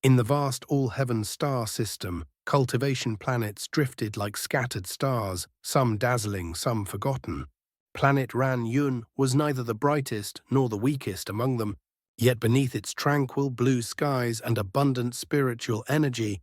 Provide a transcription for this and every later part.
In the vast Allheaven star system, cultivation planets drifted like scattered stars, some dazzling, some forgotten. Planet Ran Yun was neither the brightest nor the weakest among them, yet beneath its tranquil blue skies and abundant spiritual energy,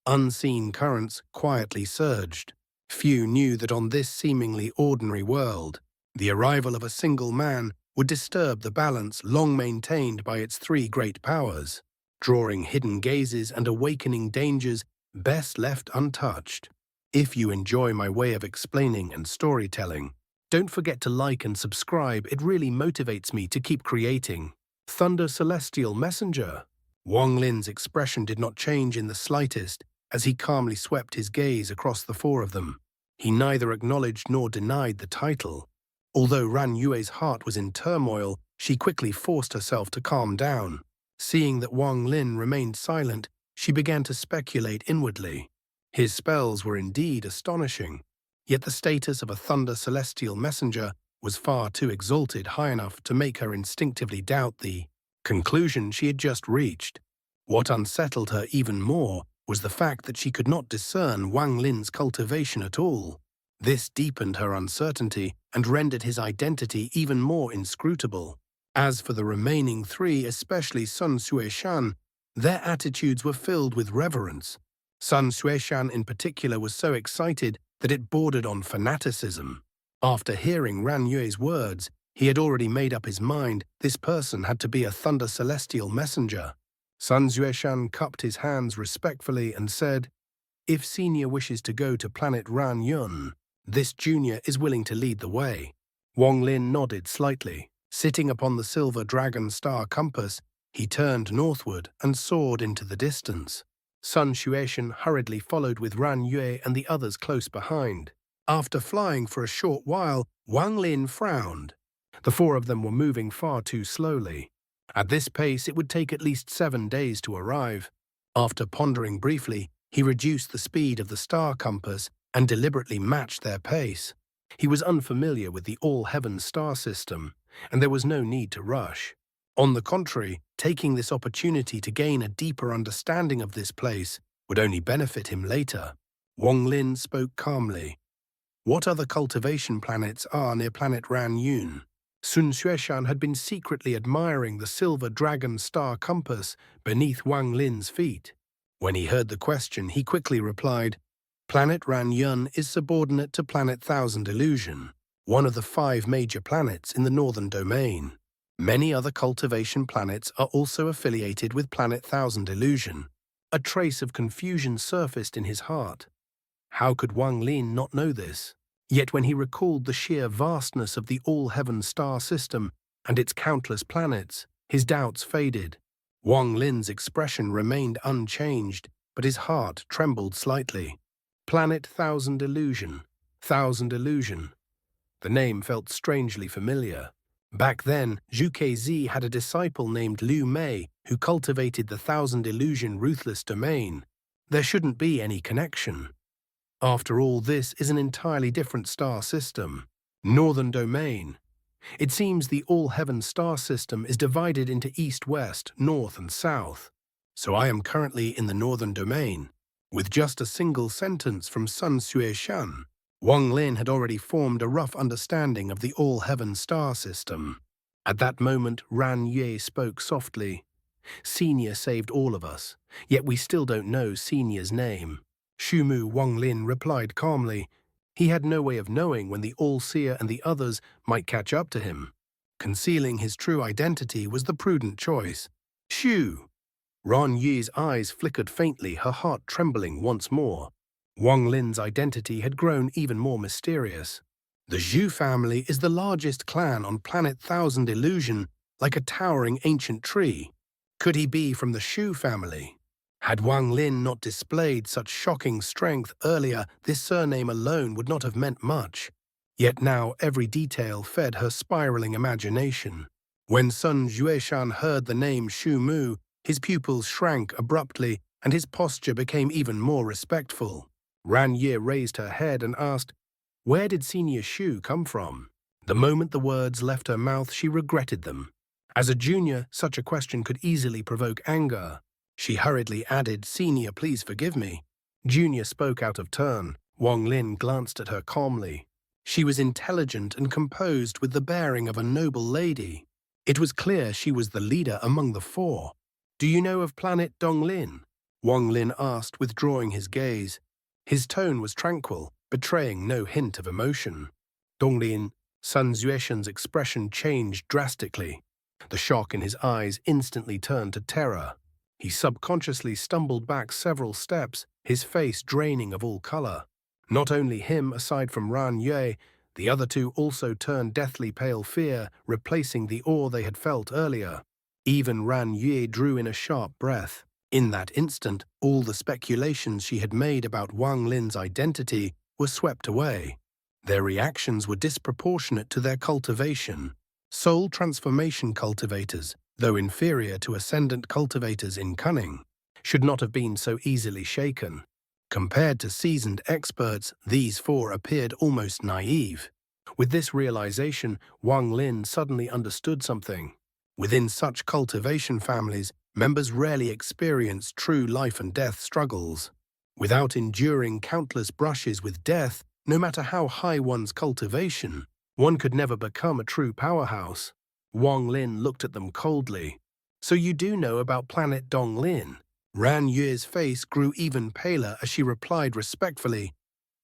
unseen currents quietly surged. Few knew that on this seemingly ordinary world, the arrival of a single man would disturb the balance long maintained by its three great powers, drawing hidden gazes and awakening dangers best left untouched. If you enjoy my way of explaining and storytelling, don't forget to like and subscribe. It really motivates me to keep creating. Thunder Celestial Messenger. Wang Lin's expression did not change in the slightest as he calmly swept his gaze across the four of them. He neither acknowledged nor denied the title. Although Ran Yue's heart was in turmoil, she quickly forced herself to calm down. Seeing that Wang Lin remained silent, she began to speculate inwardly. His spells were indeed astonishing, yet the status of a Thunder Celestial Messenger was far too exalted high enough to make her instinctively doubt the conclusion she had just reached. What unsettled her even more was the fact that she could not discern Wang Lin's cultivation at all. This deepened her uncertainty and rendered his identity even more inscrutable. As for the remaining three, especially Sun Xueshan, their attitudes were filled with reverence. Sun Xueshan in particular was so excited that it bordered on fanaticism. After hearing Ran Yue's words, he had already made up his mind this person had to be a Thunder Celestial Messenger. Sun Xueshan cupped his hands respectfully and said, "If Senior wishes to go to planet Ran Yun, this Junior is willing to lead the way." Wang Lin nodded slightly. Sitting upon the silver dragon star compass, he turned northward and soared into the distance. Sun Xueshan hurriedly followed with Ran Yue and the others close behind. After flying for a short while, Wang Lin frowned. The four of them were moving far too slowly. At this pace, it would take at least 7 days to arrive. After pondering briefly, he reduced the speed of the star compass and deliberately matched their pace. He was unfamiliar with the Allheaven star system, and there was no need to rush. On the contrary, taking this opportunity to gain a deeper understanding of this place would only benefit him later. Wang Lin spoke calmly. "What other cultivation planets are near planet Ran Yun?" Sun Xueshan had been secretly admiring the silver dragon star compass beneath Wang Lin's feet. When he heard the question, he quickly replied, "Planet Ran Yun is subordinate to Planet Thousand Illusion, one of the 5 major planets in the northern domain. Many other cultivation planets are also affiliated with Planet Thousand Illusion." A trace of confusion surfaced in his heart. How could Wang Lin not know this? Yet when he recalled the sheer vastness of the Allheaven star system and its countless planets, his doubts faded. Wang Lin's expression remained unchanged, but his heart trembled slightly. Planet Thousand Illusion. Thousand Illusion. The name felt strangely familiar. Back then, Zhu Kezi had a disciple named Liu Mei who cultivated the Thousand Illusion ruthless domain. There shouldn't be any connection. After all, this is an entirely different star system. Northern Domain. It seems the Allheaven star system is divided into east-west, north and south. So I am currently in the Northern Domain. With just a single sentence from Sun Xueshan, Wang Lin had already formed a rough understanding of the Allheaven star system. At that moment, Ran Yue spoke softly. "Senior saved all of us, yet we still don't know Senior's name." Shumu Wang Lin replied calmly. He had no way of knowing when the All-Seer and the others might catch up to him. Concealing his true identity was the prudent choice. "Shu!" Ran Yue's eyes flickered faintly, her heart trembling once more. Wang Lin's identity had grown even more mysterious. The Zhu family is the largest clan on planet Thousand Illusion, like a towering ancient tree. Could he be from the Shu family? Had Wang Lin not displayed such shocking strength earlier, this surname alone would not have meant much. Yet now every detail fed her spiraling imagination. When Sun Xueshan heard the name Shu Mu, his pupils shrank abruptly and his posture became even more respectful. Ran Ye raised her head and asked, "Where did Senior Shu come from?" The moment the words left her mouth, she regretted them. As a junior, such a question could easily provoke anger. She hurriedly added, "Senior, please forgive me." Junior spoke out of turn. Wang Lin glanced at her calmly. She was intelligent and composed with the bearing of a noble lady. It was clear she was the leader among the four. "Do you know of planet Dong Lin?" Wang Lin asked, withdrawing his gaze. His tone was tranquil, betraying no hint of emotion. Dong Lin, Sun Xueshen's expression changed drastically. The shock in his eyes instantly turned to terror. He subconsciously stumbled back several steps, his face draining of all color. Not only him, aside from Ran Yue, the other two also turned deathly pale, fear replacing the awe they had felt earlier. Even Ran Yue drew in a sharp breath. In that instant, all the speculations she had made about Wang Lin's identity were swept away. Their reactions were disproportionate to their cultivation. Soul transformation cultivators, though inferior to ascendant cultivators in cunning, should not have been so easily shaken. Compared to seasoned experts, these four appeared almost naive. With this realization, Wang Lin suddenly understood something. Within such cultivation families, members rarely experience true life and death struggles. Without enduring countless brushes with death, no matter how high one's cultivation, one could never become a true powerhouse. Wang Lin looked at them coldly. "So you do know about planet Dong Lin?" Ran Yue's face grew even paler as she replied respectfully,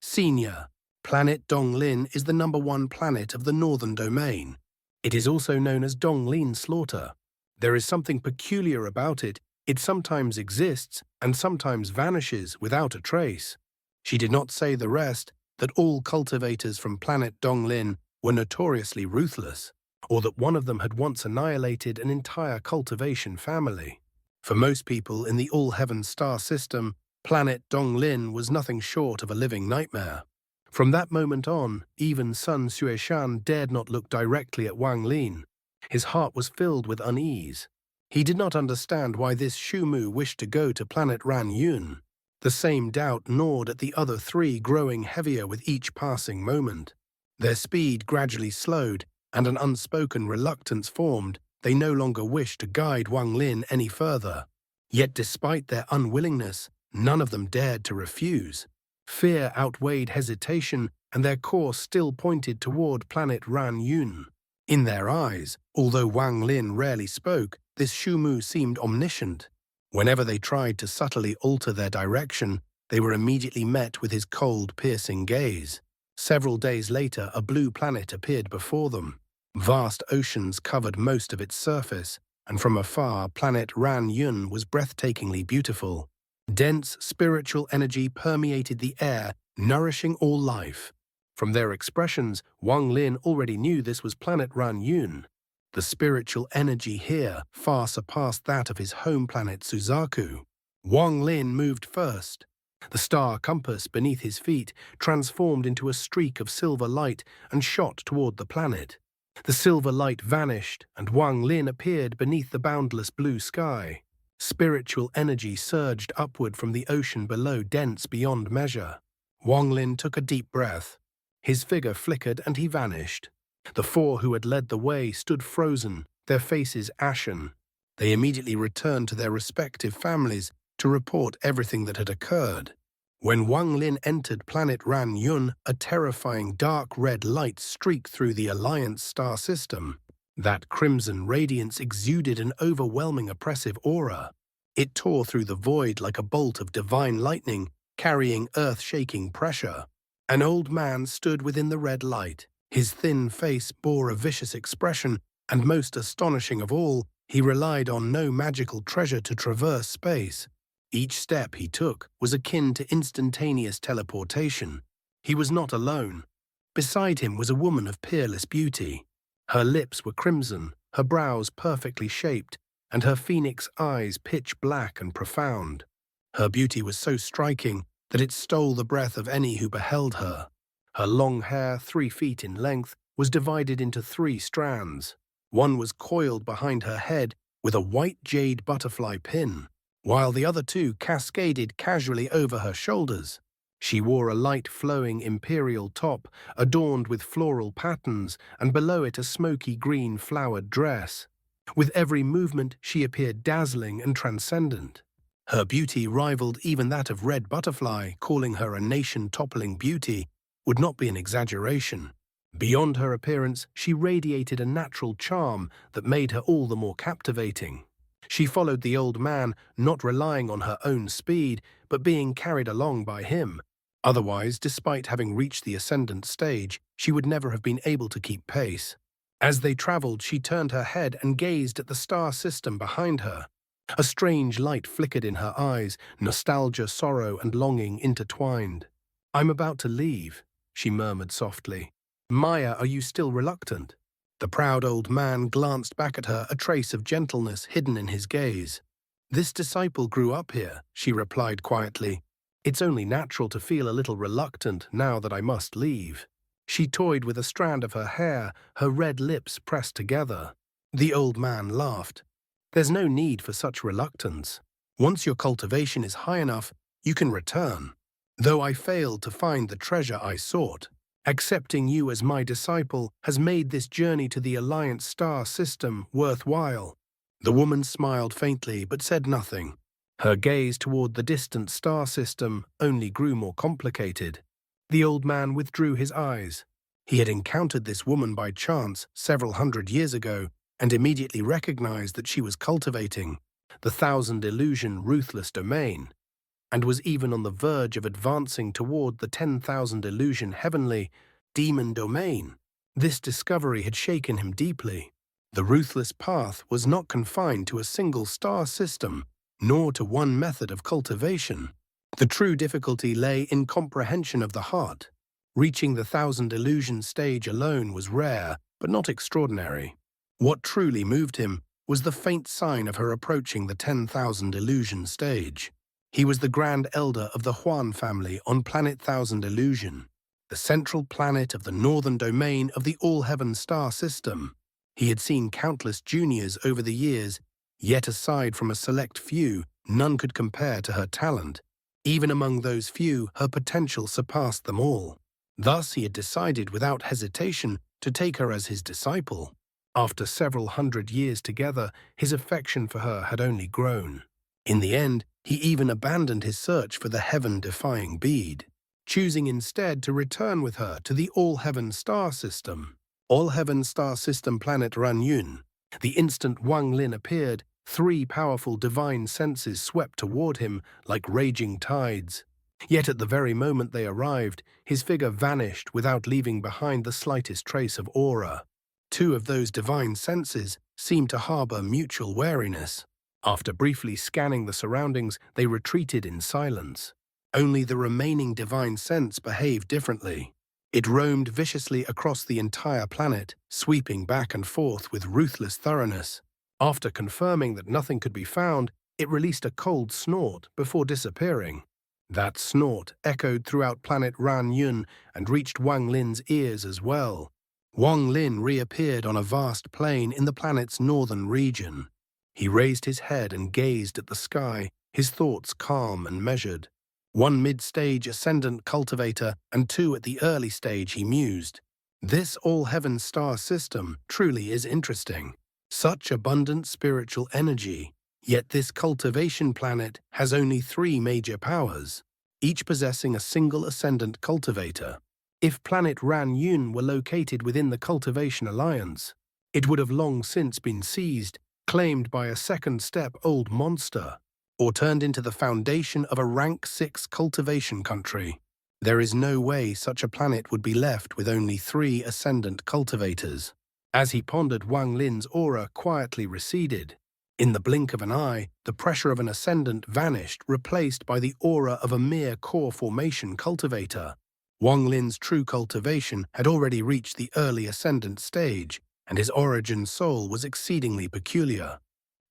"Senior, planet Dong Lin is the #1 planet of the Northern Domain. It is also known as Dong Lin Slaughter. There is something peculiar about it. It sometimes exists and sometimes vanishes without a trace." She did not say the rest, that all cultivators from planet Dong Lin were notoriously ruthless, or that one of them had once annihilated an entire cultivation family. For most people in the Allheaven star system, planet Dong Lin was nothing short of a living nightmare. From that moment on, even Sun Xueshan dared not look directly at Wang Lin. His heart was filled with unease. He did not understand why this Shumu wished to go to planet Ran Yun. The same doubt gnawed at the other three, growing heavier with each passing moment. Their speed gradually slowed, and an unspoken reluctance formed. They no longer wished to guide Wang Lin any further. Yet despite their unwillingness, none of them dared to refuse. Fear outweighed hesitation, and their course still pointed toward planet Ran Yun. In their eyes, although Wang Lin rarely spoke, this Shumu seemed omniscient. Whenever they tried to subtly alter their direction, they were immediately met with his cold, piercing gaze. Several days later, a blue planet appeared before them. Vast oceans covered most of its surface, and from afar, planet Ran Yun was breathtakingly beautiful. Dense spiritual energy permeated the air, nourishing all life. From their expressions, Wang Lin already knew this was planet Ran Yun. The spiritual energy here far surpassed that of his home planet Suzaku. Wang Lin moved first. The star compass beneath his feet transformed into a streak of silver light and shot toward the planet. The silver light vanished, and Wang Lin appeared beneath the boundless blue sky. Spiritual energy surged upward from the ocean below, dense beyond measure. Wang Lin took a deep breath. His figure flickered and he vanished. The four who had led the way stood frozen, their faces ashen. They immediately returned to their respective families to report everything that had occurred. When Wang Lin entered planet Ran Yun, a terrifying dark red light streaked through the Alliance star system. That crimson radiance exuded an overwhelming oppressive aura. It tore through the void like a bolt of divine lightning, carrying earth-shaking pressure. An old man stood within the red light. His thin face bore a vicious expression, and most astonishing of all, he relied on no magical treasure to traverse space. Each step he took was akin to instantaneous teleportation. He was not alone. Beside him was a woman of peerless beauty. Her lips were crimson, her brows perfectly shaped, and her phoenix eyes pitch black and profound. Her beauty was so striking that it stole the breath of any who beheld her. Her long hair, 3 feet in length, was divided into 3 strands. One was coiled behind her head with a white jade butterfly pin, while the other 2 cascaded casually over her shoulders. She wore a light flowing imperial top adorned with floral patterns, and below it a smoky green flowered dress. With every movement she appeared dazzling and transcendent. Her beauty rivaled even that of Red Butterfly. Calling her a nation-toppling beauty would not be an exaggeration. Beyond her appearance, she radiated a natural charm that made her all the more captivating. She followed the old man, not relying on her own speed, but being carried along by him. Otherwise, despite having reached the ascendant stage, she would never have been able to keep pace. As they traveled, she turned her head and gazed at the star system behind her. A strange light flickered in her eyes, nostalgia, sorrow, and longing intertwined. "I'm about to leave," she murmured softly. "Maya, are you still reluctant?" The proud old man glanced back at her, a trace of gentleness hidden in his gaze. "This disciple grew up here," she replied quietly. "It's only natural to feel a little reluctant now that I must leave." She toyed with a strand of her hair, her red lips pressed together. The old man laughed. "There's no need for such reluctance. Once your cultivation is high enough, you can return. Though I failed to find the treasure I sought, accepting you as my disciple has made this journey to the Alliance star system worthwhile." The woman smiled faintly but said nothing. Her gaze toward the distant star system only grew more complicated. The old man withdrew his eyes. He had encountered this woman by chance several hundred years ago and immediately recognized that she was cultivating the thousand illusion ruthless domain, and was even on the verge of advancing toward the 10,000 illusion heavenly demon domain. This discovery had shaken him deeply. The ruthless path was not confined to a single star system, nor to one method of cultivation. The true difficulty lay in comprehension of the heart. Reaching the thousand illusion stage alone was rare, but not extraordinary. What truly moved him was the faint sign of her approaching the 10,000 illusion stage. He was the Grand Elder of the Huan family on planet Thousand Illusion, the central planet of the northern domain of the Allheaven star system. He had seen countless juniors over the years, yet aside from a select few, none could compare to her talent. Even among those few, her potential surpassed them all. Thus he had decided without hesitation to take her as his disciple. After several hundred years together, his affection for her had only grown. In the end, he even abandoned his search for the heaven-defying bead, choosing instead to return with her to the Allheaven star system. Allheaven star system planet Ranyun. The instant Wang Lin appeared, 3 powerful divine senses swept toward him like raging tides. Yet at the very moment they arrived, his figure vanished without leaving behind the slightest trace of aura. 2 of those divine senses seemed to harbor mutual wariness. After briefly scanning the surroundings, they retreated in silence. Only the remaining divine sense behaved differently. It roamed viciously across the entire planet, sweeping back and forth with ruthless thoroughness. After confirming that nothing could be found, it released a cold snort before disappearing. That snort echoed throughout planet Ranyun and reached Wang Lin's ears as well. Wang Lin reappeared on a vast plain in the planet's northern region. He raised his head and gazed at the sky, his thoughts calm and measured. 1 mid-stage ascendant cultivator and 2 at the early stage, he mused. This Allheaven star system truly is interesting. Such abundant spiritual energy. Yet this cultivation planet has only 3 major powers, each possessing a single ascendant cultivator. If planet Ranyun were located within the Cultivation Alliance, it would have long since been seized, claimed by a second-step-old monster, or turned into the foundation of a rank 6 cultivation country. There is no way such a planet would be left with only 3 ascendant cultivators. As he pondered, Wang Lin's aura quietly receded. In the blink of an eye, the pressure of an ascendant vanished, replaced by the aura of a mere core formation cultivator. Wang Lin's true cultivation had already reached the early ascendant stage, and his origin soul was exceedingly peculiar.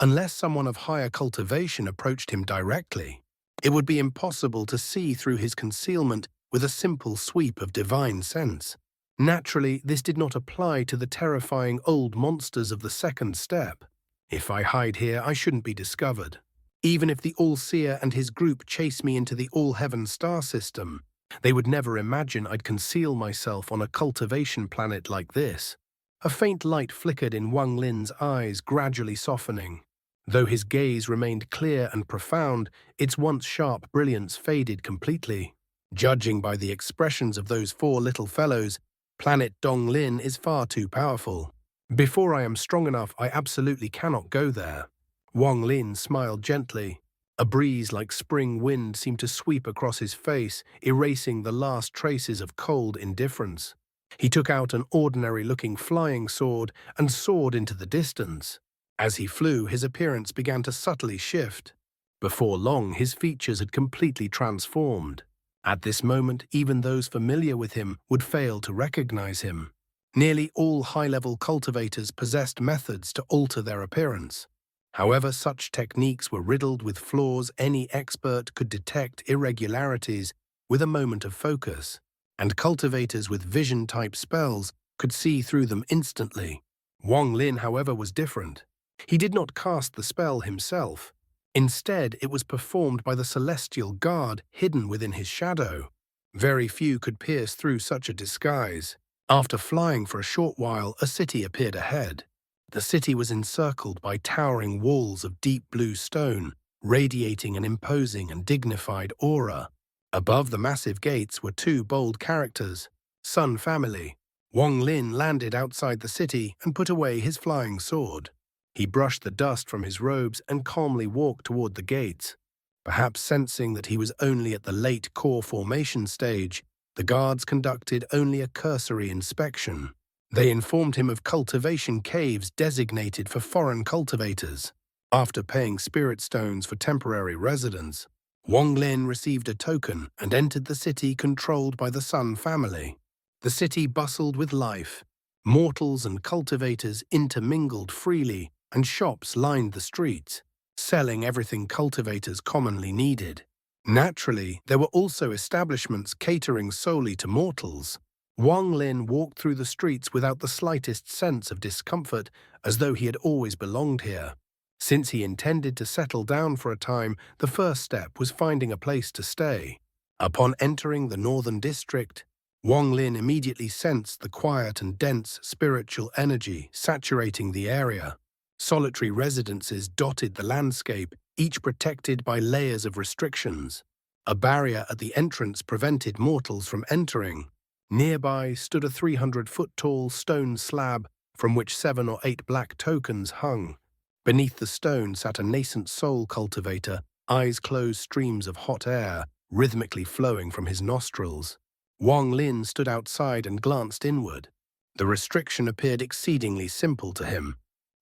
Unless someone of higher cultivation approached him directly, it would be impossible to see through his concealment with a simple sweep of divine sense. Naturally, this did not apply to the terrifying old monsters of the second step. If I hide here, I shouldn't be discovered. Even if the All-Seer and his group chase me into the Allheaven star system, they would never imagine I'd conceal myself on a cultivation planet like this. A faint light flickered in Wang Lin's eyes, gradually softening. Though his gaze remained clear and profound, its once sharp brilliance faded completely. Judging by the expressions of those four little fellows, planet Dong Lin is far too powerful. Before I am strong enough, I absolutely cannot go there. Wang Lin smiled gently. A breeze like spring wind seemed to sweep across his face, erasing the last traces of cold indifference. He took out an ordinary-looking flying sword and soared into the distance. As he flew, his appearance began to subtly shift. Before long, his features had completely transformed. At this moment, even those familiar with him would fail to recognize him. Nearly all high-level cultivators possessed methods to alter their appearance. However, such techniques were riddled with flaws. Any expert could detect irregularities with a moment of focus, and cultivators with vision-type spells could see through them instantly. Wang Lin, however, was different. He did not cast the spell himself. Instead, it was performed by the celestial guard hidden within his shadow. Very few could pierce through such a disguise. After flying for a short while, a city appeared ahead. The city was encircled by towering walls of deep blue stone, radiating an imposing and dignified aura. Above the massive gates were two bold characters, Sun family. Wang Lin landed outside the city and put away his flying sword. He brushed the dust from his robes and calmly walked toward the gates. Perhaps sensing that he was only at the late core formation stage, the guards conducted only a cursory inspection. They informed him of cultivation caves designated for foreign cultivators. After paying spirit stones for temporary residence, Wang Lin received a token and entered the city controlled by the Sun family. The city bustled with life. Mortals and cultivators intermingled freely, and shops lined the streets, selling everything cultivators commonly needed. Naturally, there were also establishments catering solely to mortals. Wang Lin walked through the streets without the slightest sense of discomfort, as though he had always belonged here. Since he intended to settle down for a time, the first step was finding a place to stay. Upon entering the northern district, Wang Lin immediately sensed the quiet and dense spiritual energy saturating the area. Solitary residences dotted the landscape, each protected by layers of restrictions. A barrier at the entrance prevented mortals from entering. Nearby stood a 300-foot-tall stone slab from which 7 or 8 black tokens hung. Beneath the stone sat a nascent soul cultivator, eyes closed, streams of hot air rhythmically flowing from his nostrils. Wang Lin stood outside and glanced inward. The restriction appeared exceedingly simple to him.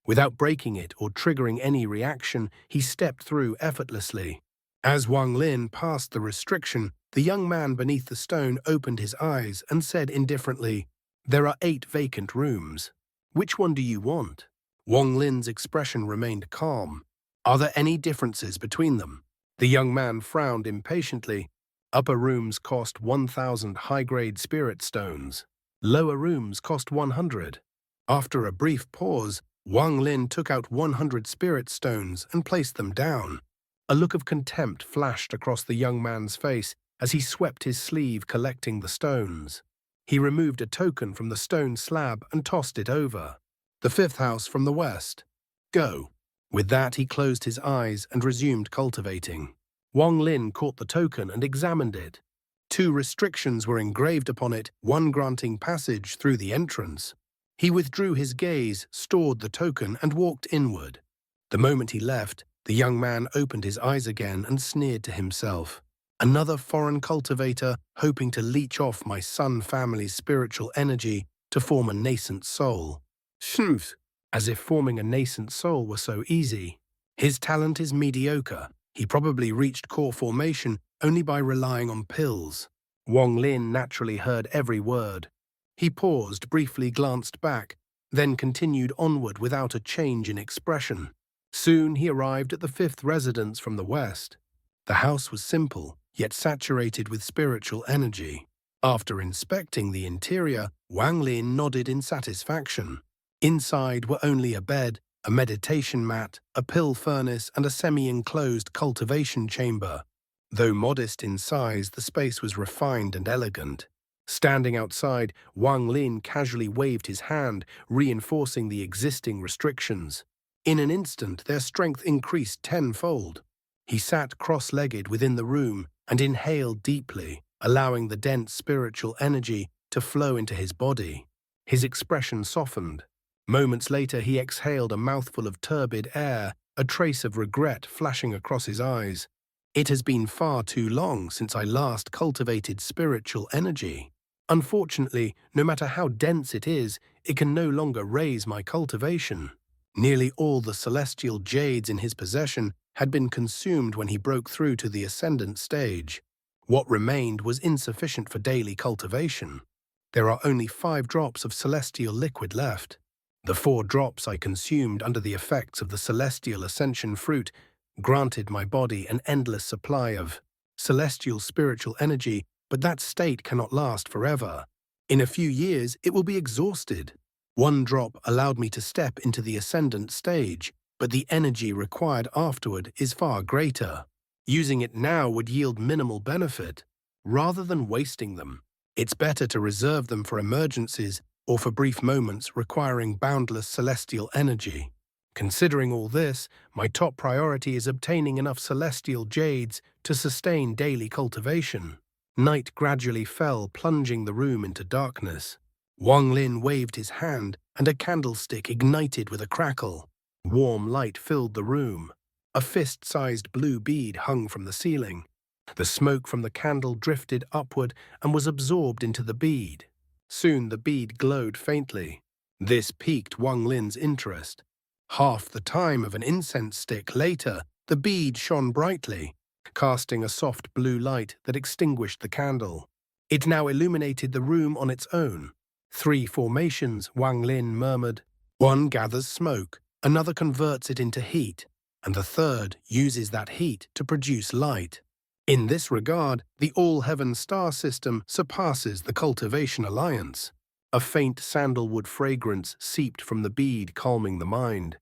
Without breaking it or triggering any reaction, he stepped through effortlessly. As Wang Lin passed the restriction, the young man beneath the stone opened his eyes and said indifferently, "There are 8 vacant rooms. Which one do you want?" Wang Lin's expression remained calm. "Are there any differences between them?" The young man frowned impatiently. "Upper rooms cost 1,000 high-grade spirit stones. Lower rooms cost 100. After a brief pause, Wang Lin took out 100 spirit stones and placed them down. A look of contempt flashed across the young man's face as he swept his sleeve collecting the stones. He removed a token from the stone slab and tossed it over. "The 5th house from the west. Go." With that, he closed his eyes and resumed cultivating. Wang Lin caught the token and examined it. 2 restrictions were engraved upon it, one granting passage through the entrance. He withdrew his gaze, stored the token, and walked inward. The moment he left, the young man opened his eyes again and sneered to himself. "Another foreign cultivator hoping to leech off my Sun family's spiritual energy to form a nascent soul. Shmph! As if forming a nascent soul were so easy. His talent is mediocre. He probably reached core formation only by relying on pills." Wang Lin naturally heard every word. He paused, briefly glanced back, then continued onward without a change in expression. Soon he arrived at the 5th residence from the west. The house was simple, yet saturated with spiritual energy. After inspecting the interior, Wang Lin nodded in satisfaction. Inside were only a bed, a meditation mat, a pill furnace, and a semi-enclosed cultivation chamber. Though modest in size, the space was refined and elegant. Standing outside, Wang Lin casually waved his hand, reinforcing the existing restrictions. In an instant, their strength increased tenfold. He sat cross-legged within the room and inhaled deeply, allowing the dense spiritual energy to flow into his body. His expression softened. Moments later, he exhaled a mouthful of turbid air, a trace of regret flashing across his eyes. It has been far too long since I last cultivated spiritual energy. Unfortunately, no matter how dense it can no longer raise my cultivation. Nearly all the celestial jades in his possession had been consumed when he broke through to the Ascendant stage. What remained was insufficient for daily cultivation. There are only 5 drops of celestial liquid left. The 4 drops I consumed under the effects of the celestial ascension fruit granted my body an endless supply of celestial spiritual energy, but that state cannot last forever. In a few years, it will be exhausted. 1 drop allowed me to step into the Ascendant stage, but the energy required afterward is far greater. Using it now would yield minimal benefit. Rather than wasting them, it's better to reserve them for emergencies or for brief moments requiring boundless celestial energy. Considering all this, my top priority is obtaining enough celestial jades to sustain daily cultivation. Night gradually fell, plunging the room into darkness. Wang Lin waved his hand, and a candlestick ignited with a crackle. Warm light filled the room. A fist-sized blue bead hung from the ceiling. The smoke from the candle drifted upward and was absorbed into the bead. Soon the bead glowed faintly. This piqued Wang Lin's interest. Half the time of an incense stick later, the bead shone brightly, casting a soft blue light that extinguished the candle. It now illuminated the room on its own. 3 formations, Wang Lin murmured. 1 gathers smoke, another converts it into heat, and the 3rd uses that heat to produce light. In this regard, the Allheaven star system surpasses the Cultivation alliance. A faint sandalwood fragrance seeped from the bead, calming the mind.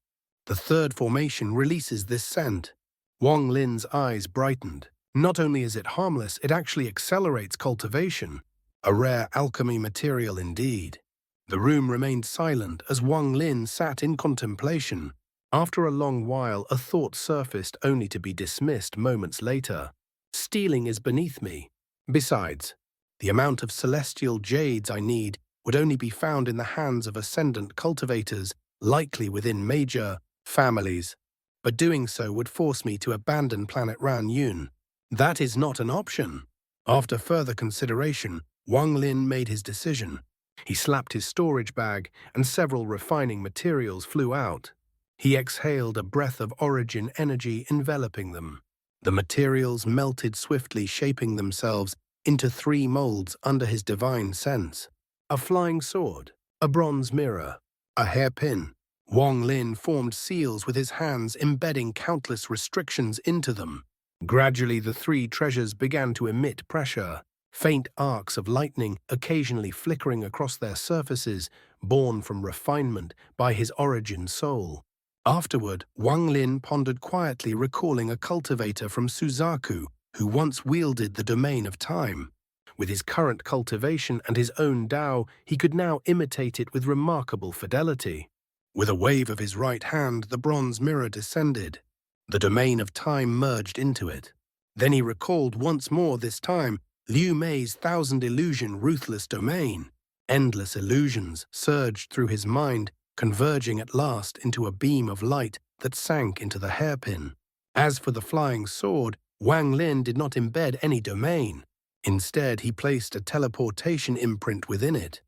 The 3rd formation releases this scent. Wang Lin's eyes brightened. Not only is it harmless, it actually accelerates cultivation. A rare alchemy material indeed. The room remained silent as Wang Lin sat in contemplation. After a long while, a thought surfaced only to be dismissed moments later. Stealing is beneath me. Besides, the amount of celestial jades I need would only be found in the hands of ascendant cultivators, likely within major families. But doing so would force me to abandon planet Ran Yun. That is not an option. After further consideration, Wang Lin made his decision. He slapped his storage bag, and several refining materials flew out. He exhaled a breath of origin energy enveloping them. The materials melted swiftly, shaping themselves into 3 molds under his divine sense. A flying sword, a bronze mirror, a hairpin. Wang Lin formed seals with his hands, embedding countless restrictions into them. Gradually, the 3 treasures began to emit pressure, faint arcs of lightning occasionally flickering across their surfaces, born from refinement by his origin soul. Afterward, Wang Lin pondered quietly, recalling a cultivator from Suzaku who once wielded the domain of time. With his current cultivation and his own Tao, he could now imitate it with remarkable fidelity. With a wave of his right hand, the bronze mirror descended. The domain of time merged into it. Then he recalled once more, this time, Liu Mei's 1000-illusion ruthless domain. Endless illusions surged through his mind, converging at last into a beam of light that sank into the hairpin. As for the flying sword, Wang Lin did not embed any domain. Instead, he placed a teleportation imprint within it.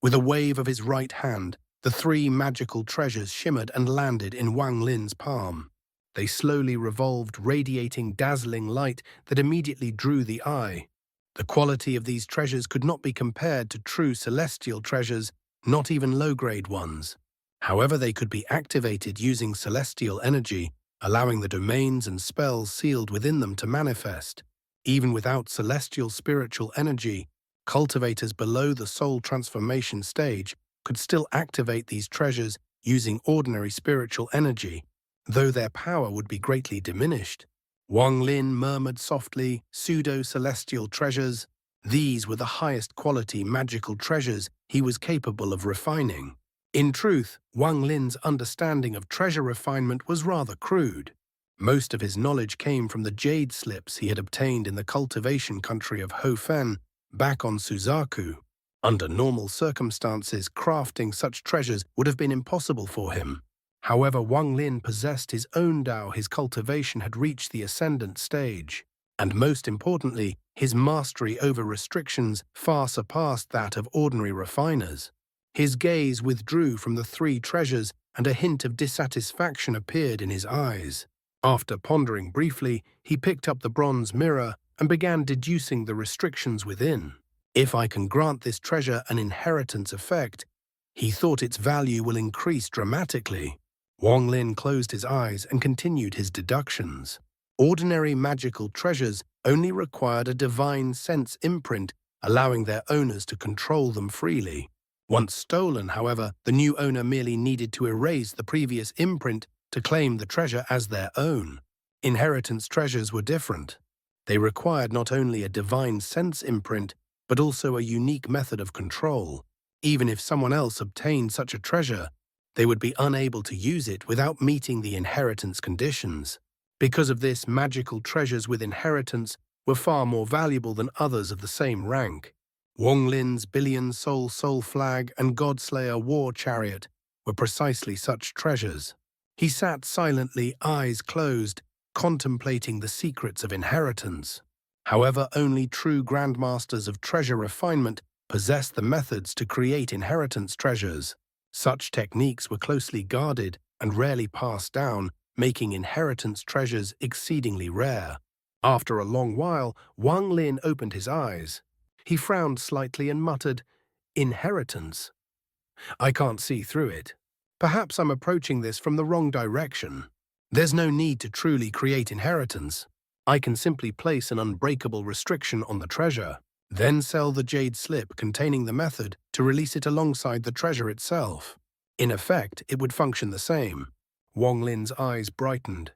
With a wave of his right hand, the 3 magical treasures shimmered and landed in Wang Lin's palm. They slowly revolved, radiating dazzling light that immediately drew the eye. The quality of these treasures could not be compared to true celestial treasures, not even low-grade ones. However, they could be activated using celestial energy, allowing the domains and spells sealed within them to manifest. Even without celestial spiritual energy, cultivators below the soul transformation stage could still activate these treasures using ordinary spiritual energy, though their power would be greatly diminished. Wang Lin murmured softly, "Pseudo-celestial treasures." These were the highest quality magical treasures he was capable of refining. In truth, Wang Lin's understanding of treasure refinement was rather crude. Most of his knowledge came from the jade slips he had obtained in the cultivation country of Hofen, back on Suzaku. Under normal circumstances, crafting such treasures would have been impossible for him. However, Wang Lin possessed his own Dao. His cultivation had reached the Ascendant stage, and most importantly, his mastery over restrictions far surpassed that of ordinary refiners. His gaze withdrew from the three treasures, and a hint of dissatisfaction appeared in his eyes. After pondering briefly, he picked up the bronze mirror and began deducing the restrictions within. If I can grant this treasure an inheritance effect, he thought its value will increase dramatically. Wang Lin closed his eyes and continued his deductions. Ordinary magical treasures only required a divine sense imprint, allowing their owners to control them freely. Once stolen, however, the new owner merely needed to erase the previous imprint to claim the treasure as their own. Inheritance treasures were different. They required not only a divine sense imprint, but also a unique method of control. Even if someone else obtained such a treasure, they would be unable to use it without meeting the inheritance conditions. Because of this, magical treasures with inheritance were far more valuable than others of the same rank. Wang Lin's Billion Soul Flag and Godslayer War Chariot were precisely such treasures. He sat silently, eyes closed, contemplating the secrets of inheritance. However, only true grandmasters of treasure refinement possessed the methods to create inheritance treasures. Such techniques were closely guarded and rarely passed down, making inheritance treasures exceedingly rare. After a long while, Wang Lin opened his eyes. He frowned slightly and muttered, "Inheritance? I can't see through it. Perhaps I'm approaching this from the wrong direction. There's no need to truly create inheritance. I can simply place an unbreakable restriction on the treasure, then sell the jade slip containing the method to release it alongside the treasure itself. In effect, it would function the same." Wang Lin's eyes brightened.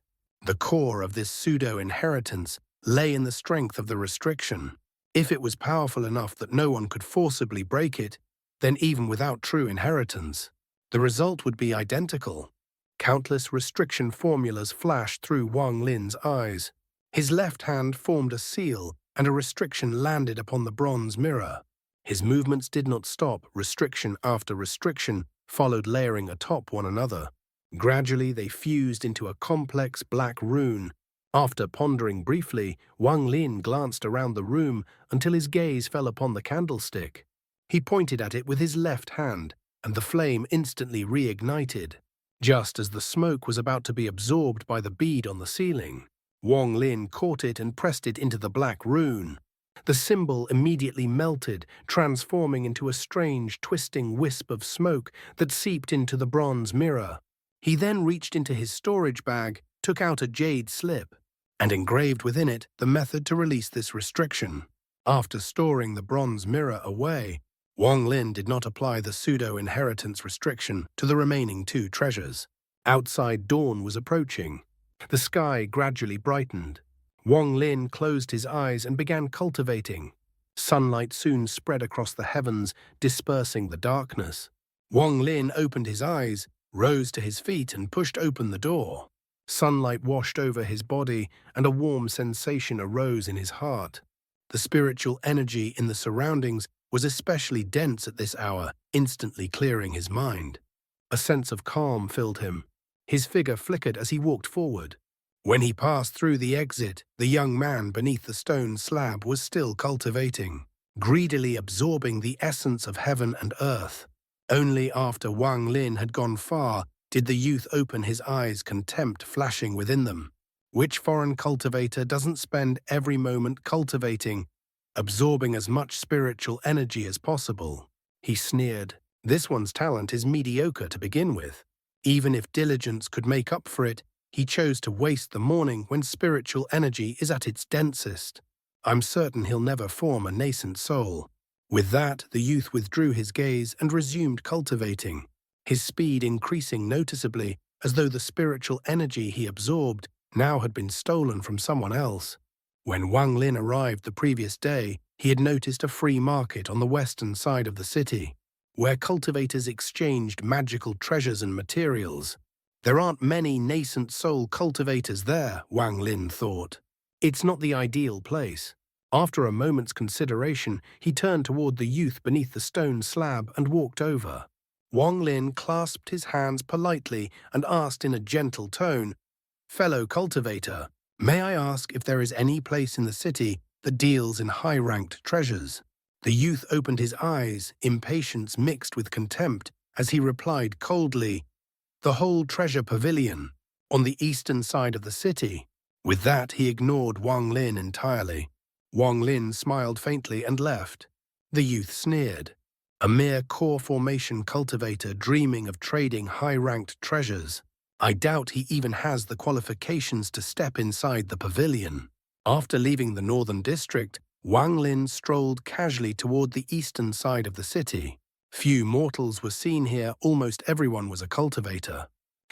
The core of this pseudo-inheritance lay in the strength of the restriction. If it was powerful enough that no one could forcibly break it, then even without true inheritance, the result would be identical. Countless restriction formulas flashed through Wang Lin's eyes. His left hand formed a seal, and a restriction landed upon the bronze mirror. His movements did not stop. Restriction after restriction followed, layering atop one another. Gradually, they fused into a complex black rune. After pondering briefly, Wang Lin glanced around the room until his gaze fell upon the candlestick. He pointed at it with his left hand, and the flame instantly reignited. Just as the smoke was about to be absorbed by the bead on the ceiling, Wang Lin caught it and pressed it into the black rune. The symbol immediately melted, transforming into a strange, twisting wisp of smoke that seeped into the bronze mirror. He then reached into his storage bag, took out a jade slip, and engraved within it the method to release this restriction. After storing the bronze mirror away, Wang Lin did not apply the pseudo-inheritance restriction to the remaining two treasures. Outside, dawn was approaching. The sky gradually brightened. Wang Lin closed his eyes and began cultivating. Sunlight soon spread across the heavens, dispersing the darkness. Wang Lin opened his eyes, rose to his feet, and pushed open the door. Sunlight washed over his body, and a warm sensation arose in his heart. The spiritual energy in the surroundings was especially dense at this hour, instantly clearing his mind. A sense of calm filled him. His figure flickered as he walked forward. When he passed through the exit, the young man beneath the stone slab was still cultivating, greedily absorbing the essence of heaven and earth. Only after Wang Lin had gone far did the youth open his eyes, contempt flashing within them. Which foreign cultivator doesn't spend every moment cultivating, absorbing as much spiritual energy as possible? He sneered. This one's talent is mediocre to begin with. Even if diligence could make up for it, he chose to waste the morning when spiritual energy is at its densest. I'm certain he'll never form a nascent soul. With that, the youth withdrew his gaze and resumed cultivating, his speed increasing noticeably, as though the spiritual energy he absorbed now had been stolen from someone else. When Wang Lin arrived the previous day, he had noticed a free market on the western side of the city. where cultivators exchanged magical treasures and materials. There aren't many nascent soul cultivators there, Wang Lin thought. It's not the ideal place. After a moment's consideration, he turned toward the youth beneath the stone slab and walked over. Wang Lin clasped his hands politely and asked in a gentle tone, "Fellow cultivator, may I ask if there is any place in the city that deals in high-ranked treasures?" The youth opened his eyes, impatience mixed with contempt, as he replied coldly, "The whole treasure pavilion, on the eastern side of the city." With that, he ignored Wang Lin entirely. Wang Lin smiled faintly and left. The youth sneered. A mere core formation cultivator dreaming of trading high-ranked treasures. I doubt he even has the qualifications to step inside the pavilion. After leaving the northern district, Wang Lin strolled casually toward the eastern side of the city. Few mortals were seen here, almost everyone was a cultivator.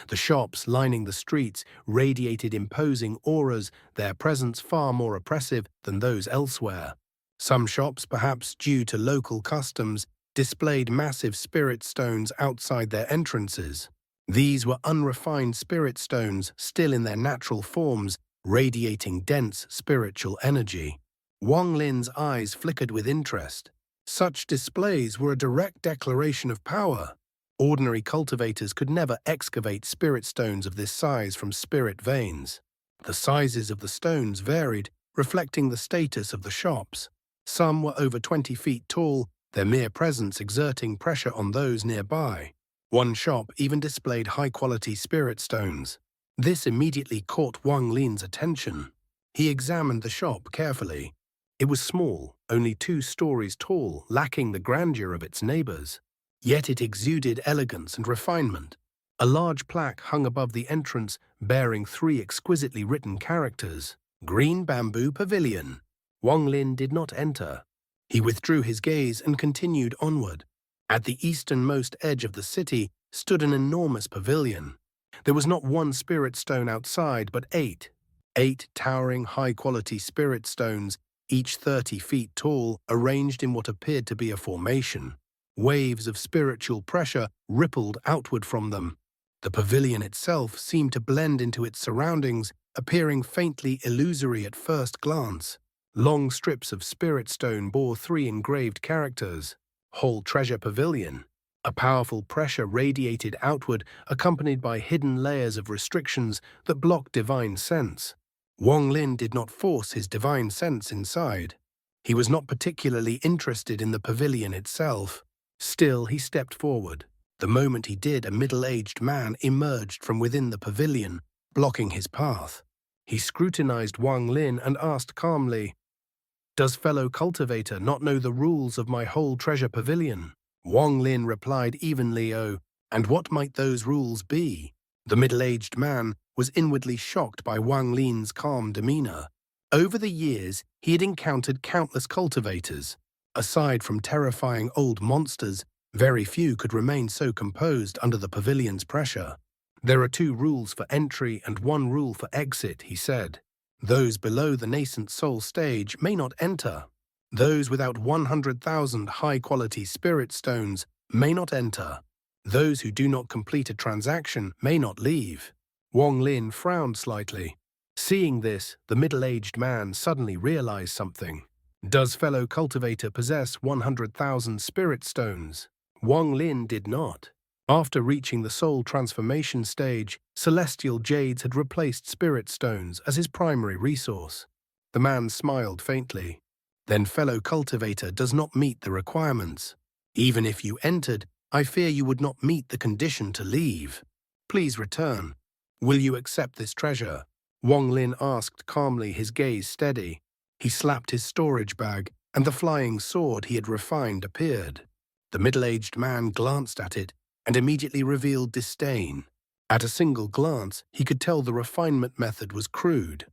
The shops lining the streets radiated imposing auras, their presence far more oppressive than those elsewhere. Some shops, perhaps due to local customs, displayed massive spirit stones outside their entrances. These were unrefined spirit stones, still in their natural forms, radiating dense spiritual energy. Wang Lin's eyes flickered with interest. Such displays were a direct declaration of power. Ordinary cultivators could never excavate spirit stones of this size from spirit veins. The sizes of the stones varied, reflecting the status of the shops. Some were over 20 feet tall, their mere presence exerting pressure on those nearby. One shop even displayed high-quality spirit stones. This immediately caught Wang Lin's attention. He examined the shop carefully. It was small, only 2 stories tall, lacking the grandeur of its neighbors. Yet it exuded elegance and refinement. A large plaque hung above the entrance, bearing 3 exquisitely written characters. Green Bamboo Pavilion. Wang Lin did not enter. He withdrew his gaze and continued onward. At the easternmost edge of the city stood an enormous pavilion. There was not one spirit stone outside, but 8. 8 towering high-quality spirit stones, each 30 feet tall, arranged in what appeared to be a formation. Waves of spiritual pressure rippled outward from them. The pavilion itself seemed to blend into its surroundings, appearing faintly illusory at first glance. Long strips of spirit stone bore 3 engraved characters. Whole treasure pavilion. A powerful pressure radiated outward, accompanied by hidden layers of restrictions that blocked divine sense. Wang Lin did not force his divine sense inside. He was not particularly interested in the pavilion itself. Still, he stepped forward. The moment he did, a middle-aged man emerged from within the pavilion, blocking his path. He scrutinized Wang Lin and asked calmly, "Does fellow cultivator not know the rules of my whole treasure pavilion?" Wang Lin replied evenly, "Oh, and what might those rules be?" The middle-aged man was inwardly shocked by Wang Lin's calm demeanor. Over the years, he had encountered countless cultivators. Aside from terrifying old monsters, very few could remain so composed under the pavilion's pressure. "There are 2 rules for entry and 1 rule for exit," he said. "Those below the nascent soul stage may not enter. Those without 100,000 high-quality spirit stones may not enter. Those who do not complete a transaction may not leave." Wang Lin frowned slightly. Seeing this, the middle-aged man suddenly realized something. "Does fellow cultivator possess 100,000 spirit stones?" Wang Lin did not. After reaching the soul transformation stage, celestial jades had replaced spirit stones as his primary resource. The man smiled faintly. "Then fellow cultivator does not meet the requirements. Even if you entered, I fear you would not meet the condition to leave. Please return. Will you accept this treasure?" Wang Lin asked calmly, his gaze steady. He slapped his storage bag, and the flying sword he had refined appeared. The middle-aged man glanced at it and immediately revealed disdain. At a single glance, he could tell the refinement method was crude.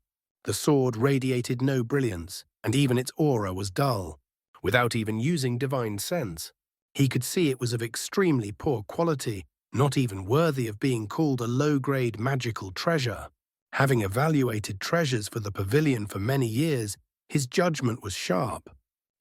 The sword radiated no brilliance, and even its aura was dull. Without even using divine sense, he could see it was of extremely poor quality, not even worthy of being called a low-grade magical treasure. Having evaluated treasures for the pavilion for many years, his judgment was sharp.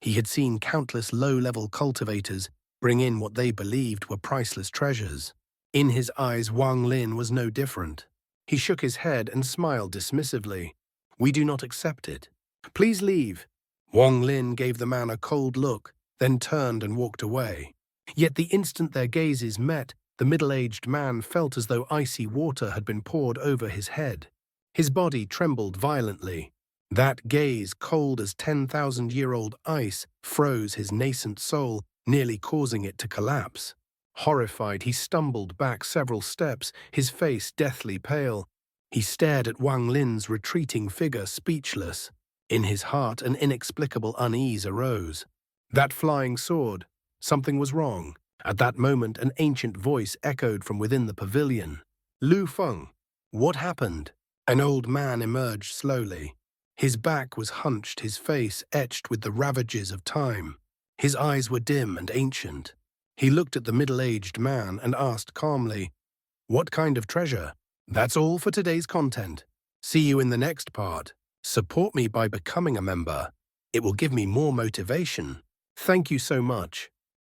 He had seen countless low-level cultivators, bring in what they believed were priceless treasures. In his eyes, Wang Lin was no different. He shook his head and smiled dismissively. "We do not accept it. Please leave." Wang Lin gave the man a cold look, then turned and walked away. Yet the instant their gazes met, the middle-aged man felt as though icy water had been poured over his head. His body trembled violently. That gaze, cold as 10,000-year-old ice, froze his nascent soul, nearly causing it to collapse. Horrified, he stumbled back several steps, his face deathly pale. He stared at Wang Lin's retreating figure, speechless. In his heart, an inexplicable unease arose. That flying sword. Something was wrong. At that moment, an ancient voice echoed from within the pavilion. "Lu Feng, what happened?" An old man emerged slowly. His back was hunched, his face etched with the ravages of time. His eyes were dim and ancient. He looked at the middle-aged man and asked calmly, "What kind of treasure?" That's all for today's content. See you in the next part. Support me by becoming a member. It will give me more motivation. Thank you so much.